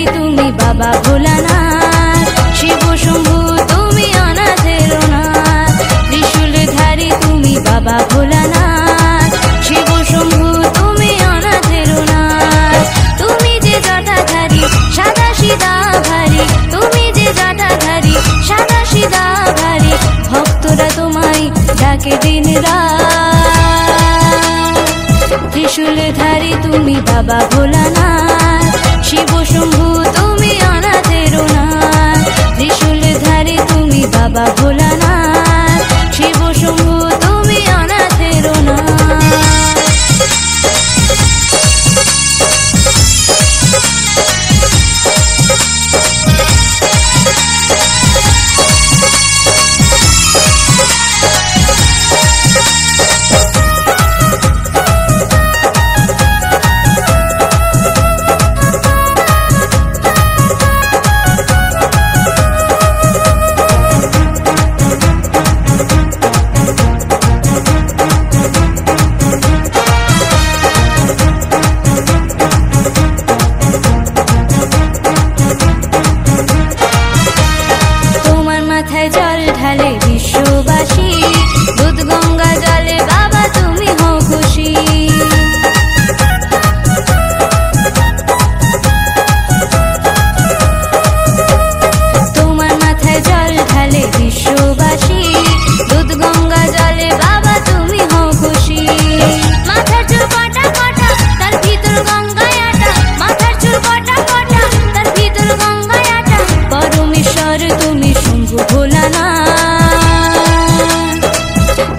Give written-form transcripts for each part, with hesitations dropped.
ত্রিশূলধারী তুমি বাবা ভোলানাথ, শিব শম্ভু তুমি অনাথের নাথ। ত্রিশূলধারী তুমি বাবা ভোলানাথ, শিব শম্ভু তুমি অনাথের নাথ। তুমি যে জটাধারী সাদা সিধা ভারী, তুমি যে জটাধারী সাদা সিধা ভারী, ভক্তরা তোমায় ডাকে দিন রাত। ত্রিশূলধারী তুমি বাবা ভোলানাথ, শিব শম্ভু তুমি অনাথের নাথ। ত্রিশূলধারী তুমি বাবা ভোলানাথ, শিব শম্ভু তুমি অনাথের নাথ। জল ঢালে বিশ্ববাসী, দুধ গঙ্গা জলে বাবা তুমি হও খুশি। তোমার মাথায় জল ঢালে বিশ্ববাসী, দুধ গঙ্গা জলে বাবা তুমি হও খুশি। মাথার চুল কটা কটা তার ভিতর গঙ্গায় আটা, মাথার চুল কটা কটা তার ভিতর গঙ্গায় আটা, পরমেশ্বর তুমি শম্ভু ভোলানাথ।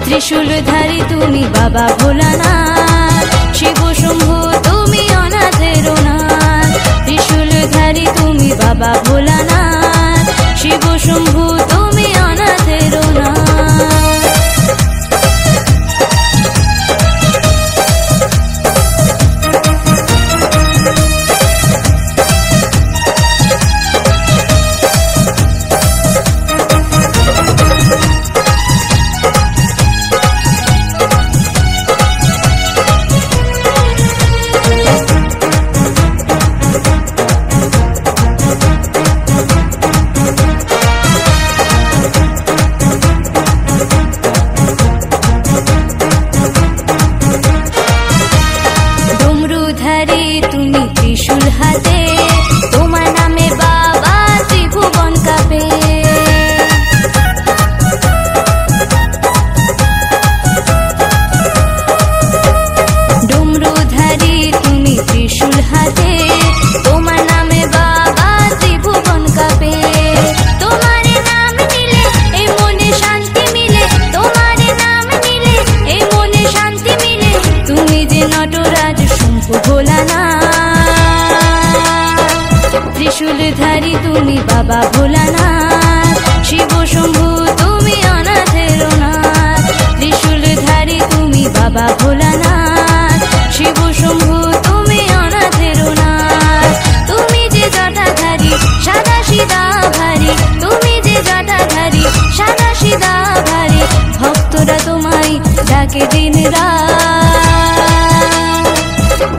ত্রিশূলধারী তুমি বাবা ভোলানাথ, শিব শম্ভু তুমি অনাথের নাথ। ত্রিশূলধারী তুমি বাবা ভোলানাথ, শিব শম্ভু তুমি অনাথের নাথ। তুমি ত্রিশূল হাতে, তোমার নামে বাবা ত্রিভুবন কাঁপে। ডমরুধারী তুমি ত্রিশূল হাতে, তোমার নামে বাবা ত্রিভুবন কাঁপে। তোমার নাম নিলে এই মনে শান্তি মিলে, তোমার নাম নিলে এই মনে শান্তি মিলে, তুমি যে নটরাজ শম্ভু ভোলানাথ। ত্রিশূলধারী তুমি বাবা ভোলানাথ, শিব শম্ভু তুমি অনাথের নাথ। ত্রিশূলধারী তুমি বাবা ভোলানাথ, শিব শম্ভু তুমি অনাথের নাথ। তুমি যে জটাধারী সাদা সিধা ভারী, তুমি যে জটাধারী সাদা সিধা ভারী, ভক্তরা তোমায় ডাকে দিন রাত।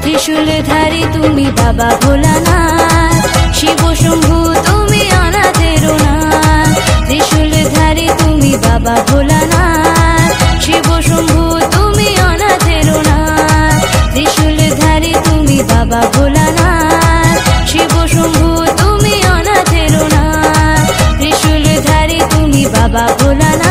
ত্রিশূলধারী তুমি বাবা ভোলানাথ, শিব শম্ভু তুমি অনাথের নাথ। ত্রিশূলধারী তুমি বাবা ভোলানাথ, শিব শম্ভু তুমি অনাথের নাথ। ত্রিশূলধারী তুমি বাবা ভোলানাথ, শিব শম্ভু তুমি অনাথের নাথ। ত্রিশূলধারী তুমি বাবা ভোলানাথ।